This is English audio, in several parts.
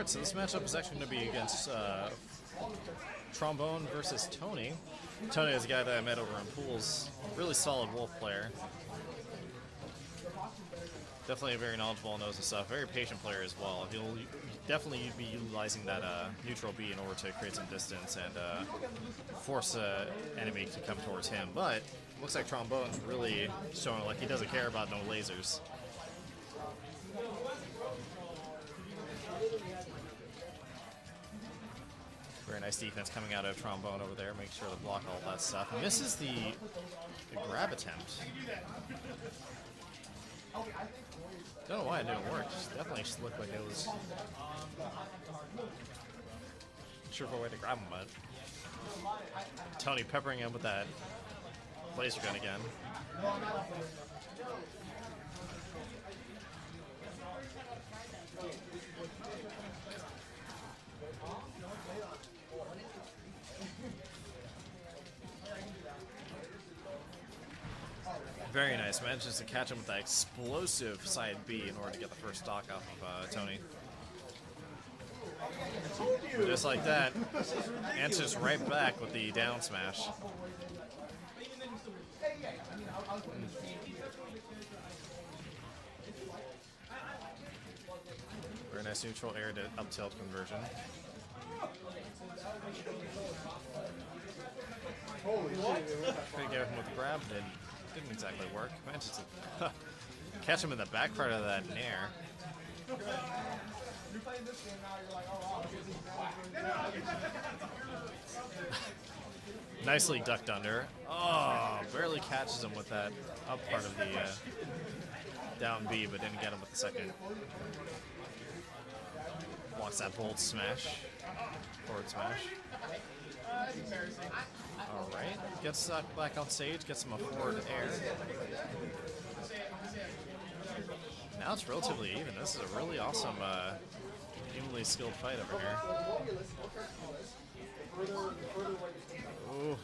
Alright, so this matchup is actually going to be against Trombone versus Tony. Tony is a guy that I met over in pools. Really solid Wolf player. Definitely very knowledgeable and knows his stuff. Very patient player as well. He'll definitely be utilizing that neutral B in order to create some distance and force an enemy to come towards him. But looks like Trombone's really showing like he doesn't care about no lasers. Very nice defense coming out of Trombone over there. Make sure to block all that stuff. Misses the grab attempt. Don't know why it didn't work. Just definitely just looked like it was sure of a way to grab him, but Tony peppering him with that laser gun again. Very nice. Manages to catch him with that explosive side B in order to get the first stock off of Tony. Just like that, answers right back with the down smash. Very nice neutral air to up tilt conversion. Trying to get him with the grab, didn't exactly work. Managed to catch him in the back part of that nair. Nicely ducked under. Oh, barely catches him with that up part of the down B, but didn't get him with the second. Wants that bold smash. Forward smash. Alright, gets back on stage, gets him a forward air. Now it's relatively even. This is a really awesome, evenly skilled fight over here. Ooh.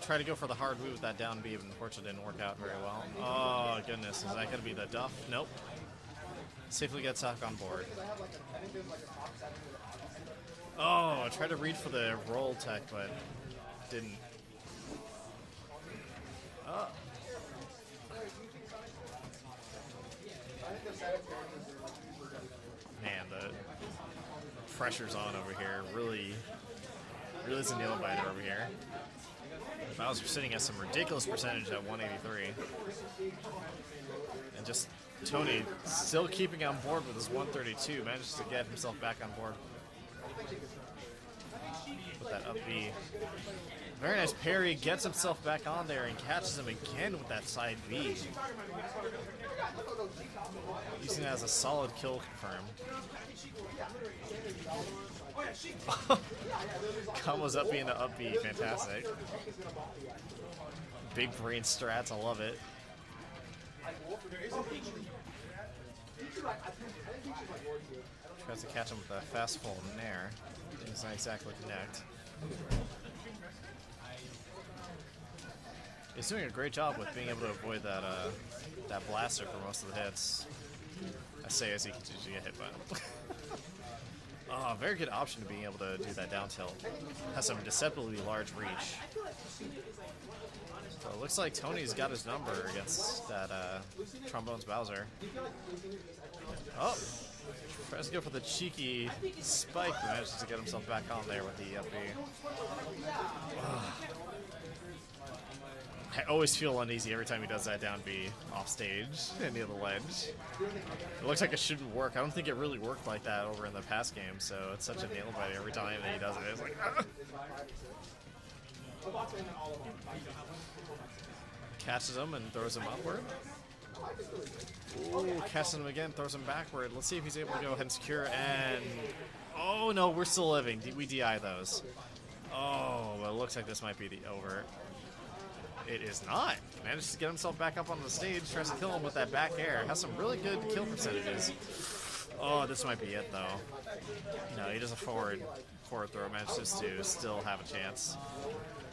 Try to go for the hard move with that down B, but unfortunately didn't work out very well. Oh, goodness. Is that going to be the duff? Nope. Safely gets Sock on board. Oh, I tried to read for the roll tech, but didn't. Oh. Man, the pressure's on over here. Really is a nail biter over here. Bowser sitting at some ridiculous percentage at 183. And just Tony still keeping on board with his 132. Manages to get himself back on board with that up B. Very nice parry, gets himself back on there and catches him again with that side B. Using that as a solid kill confirmed. Combos up B into up B, fantastic. Big brain strats, I love it. Tries to catch him with a fast full nair. Does not exactly connect. He's doing a great job with being able to avoid that that blaster for most of the hits. I say as he continues to get hit by him. Oh, very good option to being able to do that down tilt. Has some deceptively large reach. So it looks like Tony's got his number against that Trombone's Bowser. Oh, tries to go for the cheeky spike, but manages to get himself back on there with the up B. I always feel uneasy every time he does that down B off stage and near the ledge. It looks like it shouldn't work. I don't think it really worked like that over in the past game, so it's such a nail biter every time that he does it. It's like, ah! Catches him and throws him upward. Ooh, catches him again, throws him backward. Let's see if he's able to go ahead and secure, and oh no, we're still living. We DI those. Oh, but it looks like this might be the over. It is not. Manages to get himself back up on the stage, tries to kill him with that back air. Has some really good kill percentages. Oh, this might be it though. No, he does a forward throw, manages to still have a chance.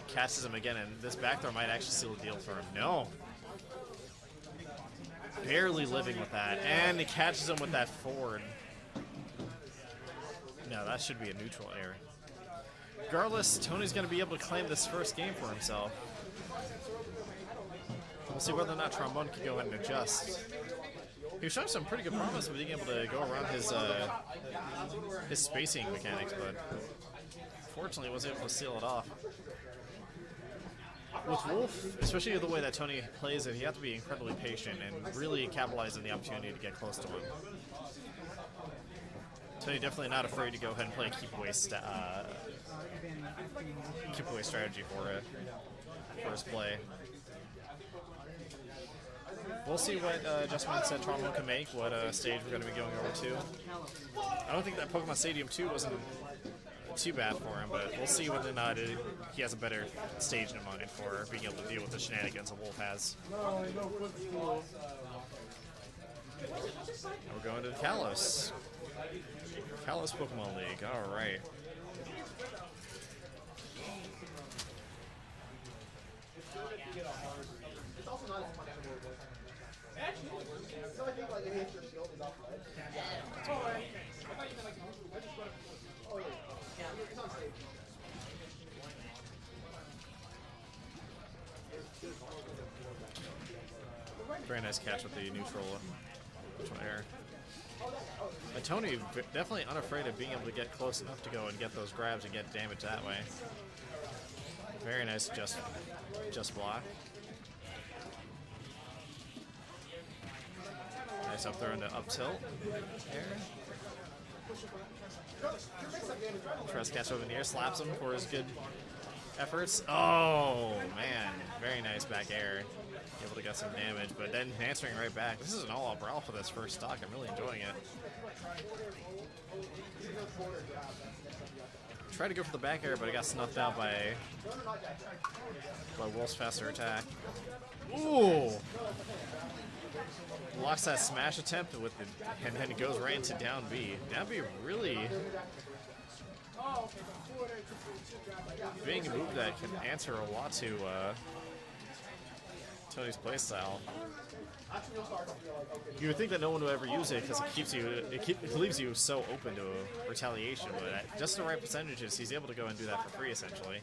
Catches him again, and this back throw might actually seal the deal for him. No. Barely living with that, and he catches him with that forward. No, that should be a neutral air. Regardless, Tony's going to be able to claim this first game for himself. We'll see whether or not Trombone can go ahead and adjust. He was showing some pretty good promise of being able to go around his spacing mechanics, but fortunately wasn't able to seal it off. With Wolf, especially the way that Tony plays it, you have to be incredibly patient and really capitalize on the opportunity to get close to him. Tony definitely not afraid to go ahead and play a keep away strategy for his play. We'll see what adjustments that Trombone can make, what stage we're going to be going over to. I don't think that Pokemon Stadium 2 wasn't too bad for him, but we'll see whether or not he has a better stage in mind for being able to deal with the shenanigans a Wolf has. Now we're going to the Kalos. Kalos Pokemon League, alright. Very nice catch with the neutral air. But Tony definitely unafraid of being able to get close enough to go and get those grabs and get damage that way. Very nice just block. Nice up throw into up tilt. Air. Tries to catch over in the air, slaps him for his good efforts. Oh man, very nice back air. Able to get some damage, but then answering right back. This is an all-out brawl for this first stock. I'm really enjoying it. Tried to go for the back air, but it got snuffed out by Wolf's faster attack. Ooh! Blocks that smash attempt with the, and then it goes right into down B. Down B really being a move that can answer a lot to Tony's playstyle. You would think that no one would ever use it because it leaves you so open to retaliation, but at just the right percentages, he's able to go and do that for free essentially.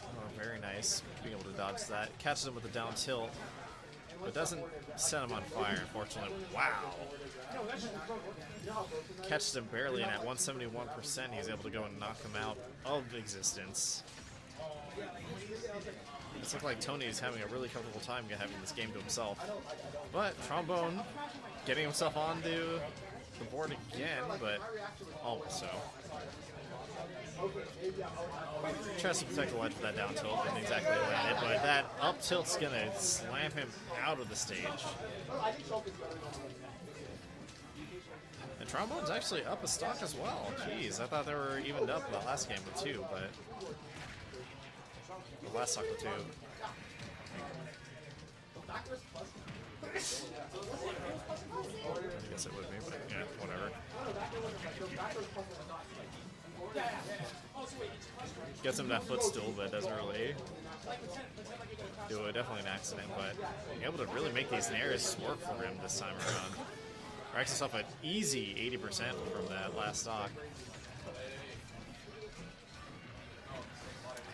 Oh, very nice, being able to dodge that. Catches him with a down tilt, but doesn't set him on fire, unfortunately. Wow! Catches him barely, and at 171%, he's able to go and knock him out of existence. It's looking like Tony is having a really comfortable time having this game to himself. But Trombone getting himself onto the board again, but almost so. Tries to protect the ledge with that down tilt, didn't exactly land it, but that up tilt's gonna slam him out of the stage. And Trombone's actually up a stock as well. Jeez, I thought they were evened up in the last game with 2, but the last stock with 2. I guess it would be, but yeah, whatever. Gets him that footstool, but doesn't really do it. Definitely an accident, but being able to really make these airs work for him this time around. Racks himself an easy 80% from that last stock.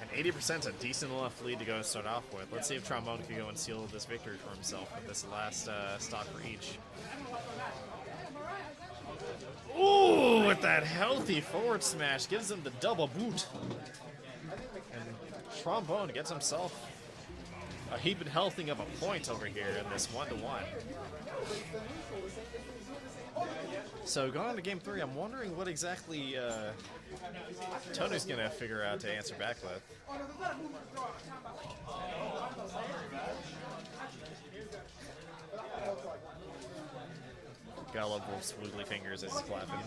And 80% is a decent enough lead to go and start off with. Let's see if Trombone can go and seal this victory for himself with this last stock for each. Ooh, with that healthy forward smash, gives him the double boot. And Trombone gets himself a heaping healthing of a point over here in this 1-1. So going on to game 3, I'm wondering what exactly Tony's gonna figure out to answer back with. Gotta love Wolf's wiggly fingers as he's clapping.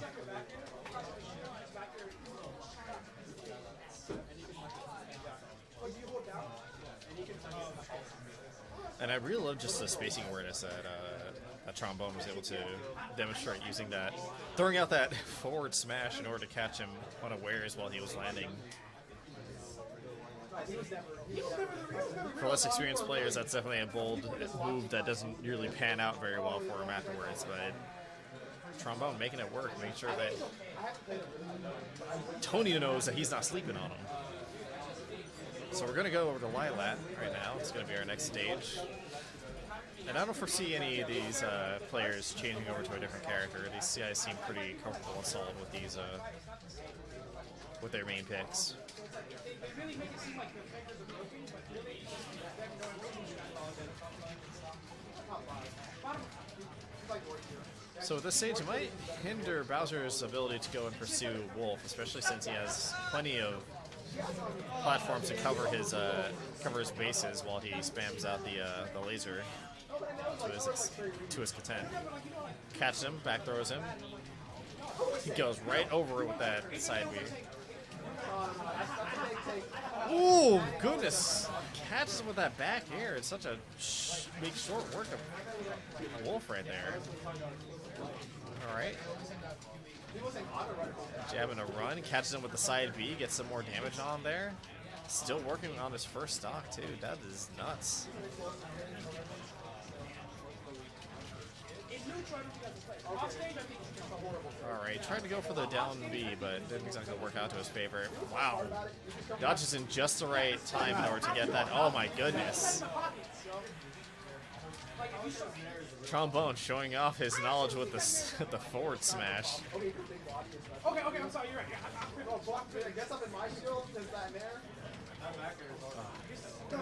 And I really love just the spacing awareness that Trombone was able to demonstrate using that, throwing out that forward smash in order to catch him unawares while he was landing. For less experienced players, that's definitely a bold move that doesn't really pan out very well for him afterwards, but Trombone making it work, making sure that Tony knows that he's not sleeping on him. So we're going to go over to Lilat right now. It's going to be our next stage. And I don't foresee any of these players changing over to a different character. These guys seem pretty comfortable and solid with these, with their main picks. So at this stage, it might hinder Bowser's ability to go and pursue Wolf, especially since he has plenty of platforms to cover his bases while he spams out the laser to his content. Catches him, back throws him. He goes right over it with that side B. Ooh, goodness! Catches him with that back air. It's such a big short work of Wolf right there. All right. Jabbing a run, catches him with the side B, gets some more damage on him there. Still working on his first stock too. That is nuts. Alright, tried to go for the down B, but didn't exactly work out to his favor. Wow. Dodges in just the right time in order to get that. Oh my goodness. Trombone showing off his knowledge with the forward smash. Okay, I'm sorry, you're right. I guess I'm in my shield. Is that there?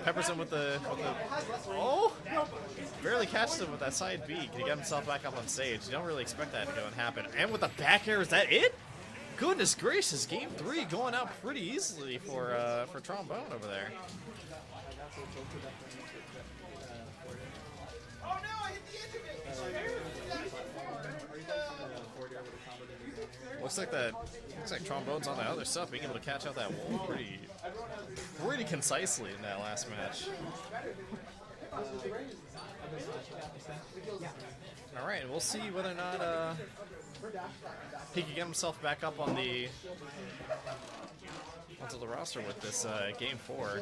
Peppers him with the oh! Barely catches him with that side B. Can he get himself back up on stage? You don't really expect that to go and happen. And with the back air, is that it? Goodness gracious, game 3 going out pretty easily for Trombone over there. Oh no, I hit the edge of it! Looks like Trombone's on the other stuff, being able to catch out that wall pretty concisely in that last match. Alright, and we'll see whether or not he can get himself back up on onto the roster with this game 4.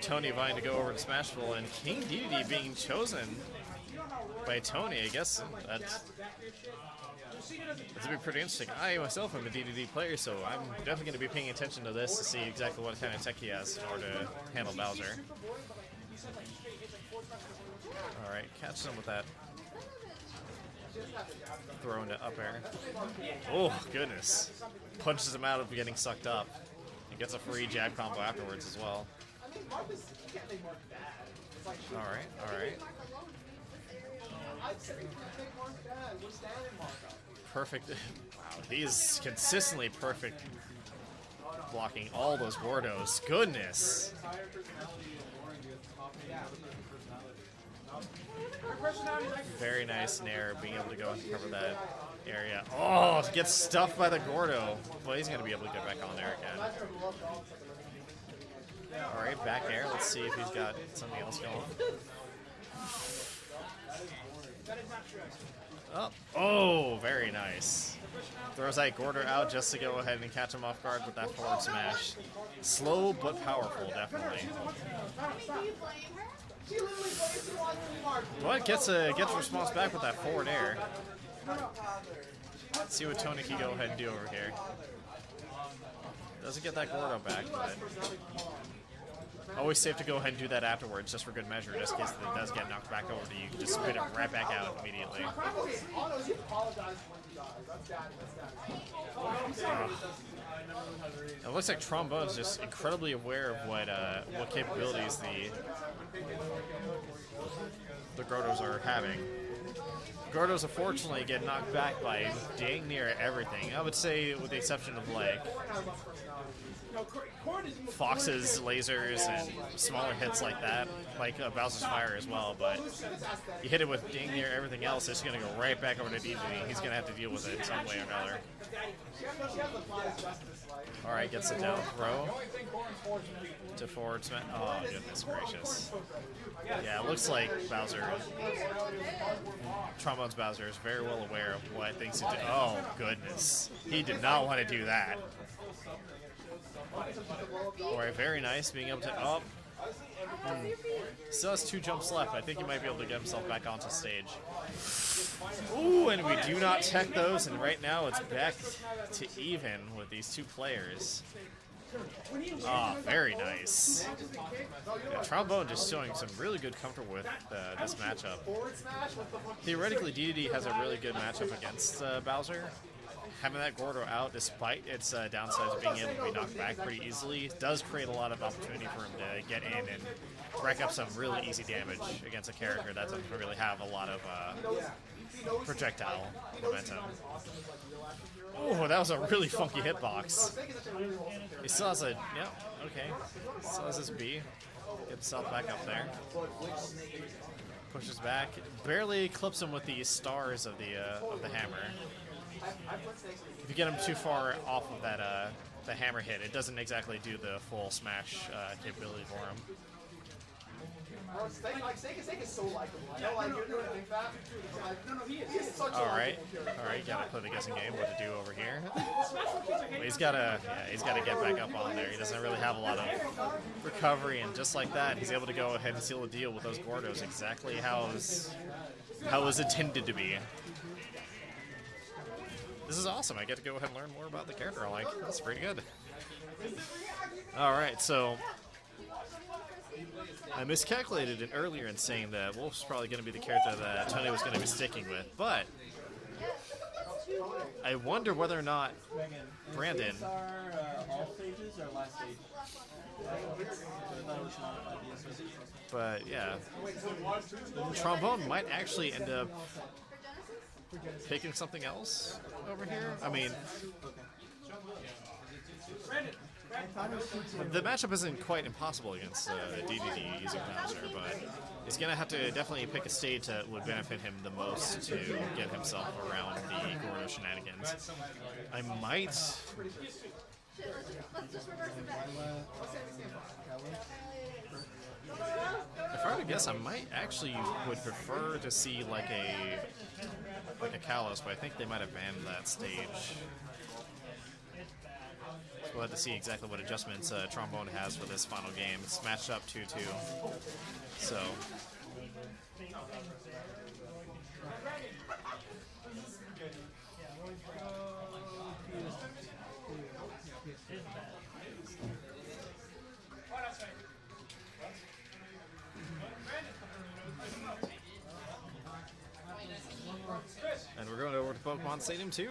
Tony vying to go over to Smashville, and King Dedede being chosen by Tony. I guess that's gonna be pretty interesting. I myself am a Dedede player, so I'm definitely going to be paying attention to this to see exactly what kind of tech he has in order to handle Bowser. Alright, catches him with that throw into up air. Oh, goodness. Punches him out of getting sucked up. He gets a free jab combo afterwards as well. Alright. Perfect. Wow, he's consistently perfect blocking all those Gordos. Goodness. Very nice Nair being able to go and cover that area. Oh, gets stuffed by the Gordo. But he's going to be able to get back on there again. Alright, back air. Let's see if he's got something else going. Oh, very nice. Throws that Gordo out just to go ahead and catch him off guard with that forward smash. Slow but powerful, definitely. But gets a response back with that forward air. Let's see what Tony can go ahead and do over here. Doesn't get that Gordo back, but always safe to go ahead and do that afterwards, just for good measure, just in case it does get knocked back over to you. You can just spit it right back out immediately. It looks like Trombone's just incredibly aware of what capabilities the Gordos are having. Gordos unfortunately get knocked back by dang near everything. I would say, with the exception of like Fox's lasers and smaller hits like that, like Bowser's Fire as well, but you hit it with dang near everything else, it's going to go right back over to Dedede. He's going to have to deal with it in some way or another. Alright, gets a down throw to forward smash. Oh, goodness gracious. Yeah, it looks like Trombone's Bowser is very well aware of what things to do. Oh, goodness. He did not want to do that. Alright, very nice being able to Still has 2 jumps left. I think he might be able to get himself back onto stage. Ooh, and we do not tech those, and right now it's back to even with these 2 players. Ah, very nice. Yeah, Trombone just showing some really good comfort with this matchup. Theoretically, Dedede has a really good matchup against Bowser. Having that Gordo out, despite its downsides of being able to be knocked back pretty easily, does create a lot of opportunity for him to get in and rack up some really easy damage against a character that doesn't really have a lot of projectile momentum. Oh, that was a really funky hitbox. He still has a, yeah, okay. Still has his B. Get himself back up there. Pushes back. Barely clips him with the stars of the hammer. If you get him too far off of that the hammer hit, it doesn't exactly do the full smash capability for him. Bro, Steak is so likable. I know, like, you're doing a big fat. He is such a Alright, gotta play the guessing game. What to do over here? Well, he's gotta get back up on there. He doesn't really have a lot of recovery, and just like that, he's able to go ahead and seal the deal with those Gordos exactly how it was intended to be. This is awesome. I get to go ahead and learn more about the character I like. That's pretty good. Alright, so I miscalculated it earlier in saying that Wolf's probably going to be the character that Tony was going to be sticking with, but I wonder whether or not Brandon. But yeah, Trombone might actually end up picking something else over here. I mean, the matchup isn't quite impossible against Dedede using Bowser, but he's going to have to definitely pick a stage that would benefit him the most to get himself around the Gordo shenanigans. I might... If I were to guess, I might actually would prefer to see like a Kalos, but I think they might have banned that stage. We'll have to see exactly what adjustments Trombone has for this final game. It's matched up 2-2. So. And we're going over to Pokemon Stadium 2.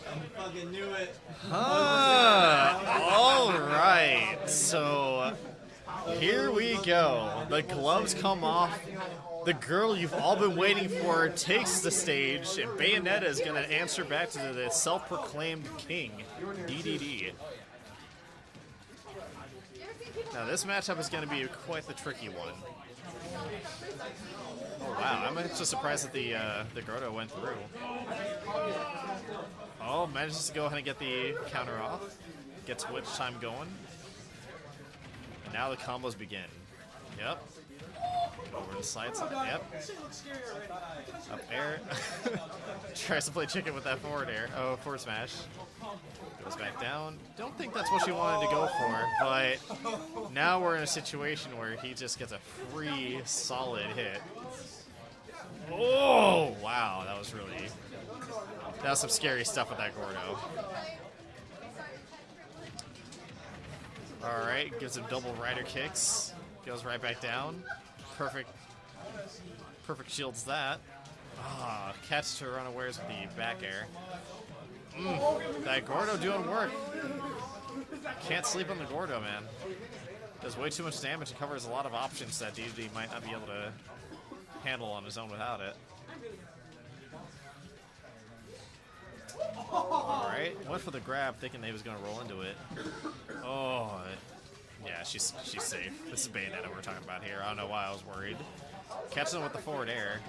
I fucking knew it. All right, so here we go. The gloves come off. The girl you've all been waiting for takes the stage, and Bayonetta is going to answer back to the self-proclaimed king, Dedede. Now this matchup is going to be quite the tricky one. Oh wow, I'm actually surprised that the Grotto went through. Oh, manages to go ahead and get the counter off. Gets Witch Time going. And now the combos begin. Yep. Over the side. Yep. Up air. Tries to play chicken with that forward air. Oh, forward smash. Goes back down. Don't think that's what she wanted to go for, but now we're in a situation where he just gets a free, solid hit. Oh, wow. That was some scary stuff with that Gordo. Alright, gives him double rider kicks. Goes right back down. Perfect shields that. Ah, catch to run unawares with the back air. That Gordo doing work. Can't sleep on the Gordo, man. Does way too much damage and covers a lot of options that Dedede might not be able to handle on his own without it. Alright, went for the grab thinking they was going to roll into it. Oh, yeah, she's safe. This is Bayonetta we're talking about here. I don't know why I was worried. Catches him with the forward air.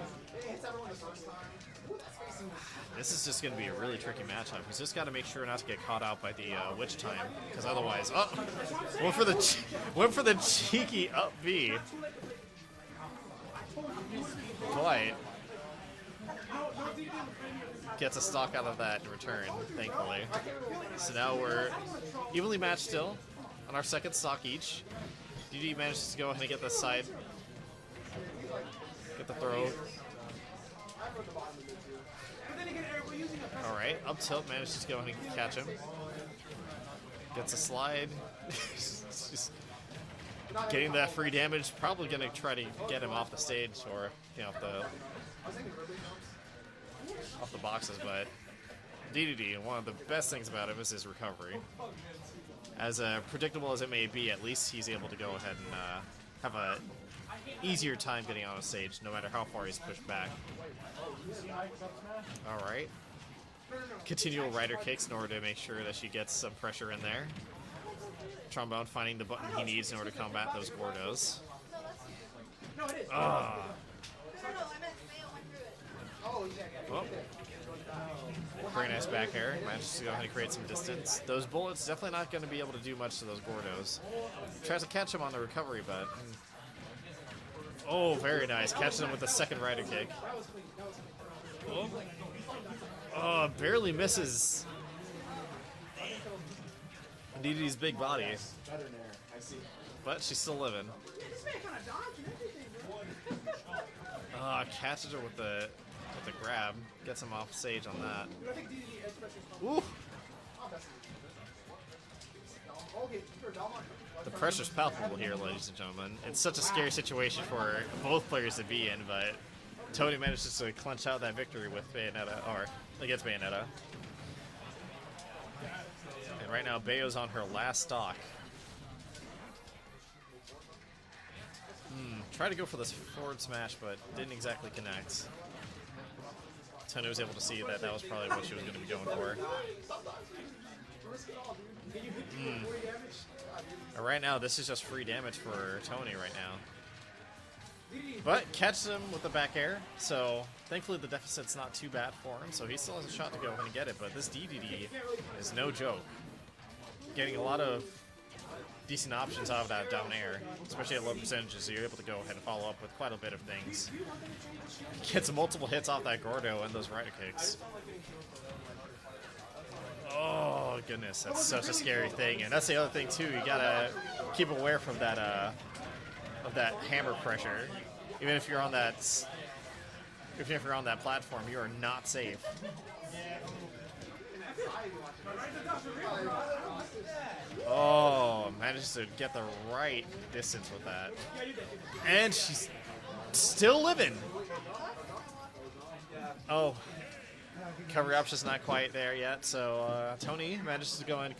This is just going to be a really tricky matchup. He's just got to make sure not to get caught out by the Witch Time, because otherwise, went for the cheeky up B. But gets a stock out of that in return, thankfully. So now we're evenly matched still on our second stock each. Dedede manages to go ahead and get the side, get the throw. Alright, up tilt manages to go ahead and catch him. Gets a slide. Just getting that free damage, probably going to try to get him off the stage or off the boxes, but Dedede, one of the best things about him is his recovery. As predictable as it may be, at least he's able to go ahead and have a easier time getting on a stage, no matter how far he's pushed back. Alright. Continual rider kicks in order to make sure that she gets some pressure in there. Trombone finding the button he needs in order to combat those Gordos. Ah. Oh. Very nice back air. Manages to go ahead and create some distance. Those bullets definitely not going to be able to do much to those Gordos. Tries to catch him on the recovery, but... Oh, very nice. Catches him with the second rider kick. Oh, barely misses Dedede's big body. But she's still living. Catches her with the grab. Gets him off stage on that. Ooh. The pressure's palpable here, ladies and gentlemen. It's such a scary situation for both players to be in, but Tony manages to clinch out that victory with Bayonetta, or against Bayonetta. And right now, Bayo's on her last stock. Tried to go for this forward smash, but didn't exactly connect. Tony was able to see that that was probably what she was going to be going for. Right now, this is just free damage for Tony right now. But catches him with the back air, so thankfully the deficit's not too bad for him, so he still has a shot to go ahead and get it, but this Dedede is no joke. Getting a lot of decent options out of that down air, especially at low percentages, so you're able to go ahead and follow up with quite a bit of things. Gets multiple hits off that Gordo and those rider kicks. Oh goodness, that's such a scary thing, and that's the other thing too. You gotta keep aware from that of that hammer pressure. Even if you're on that, platform, you are not safe. Oh, manages to get the right distance with that, and she's still living. Oh. Cover up's just not quite there yet, so Tony manages to go and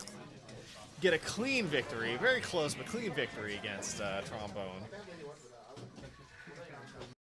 get a clean victory, very close but clean victory against Trombone.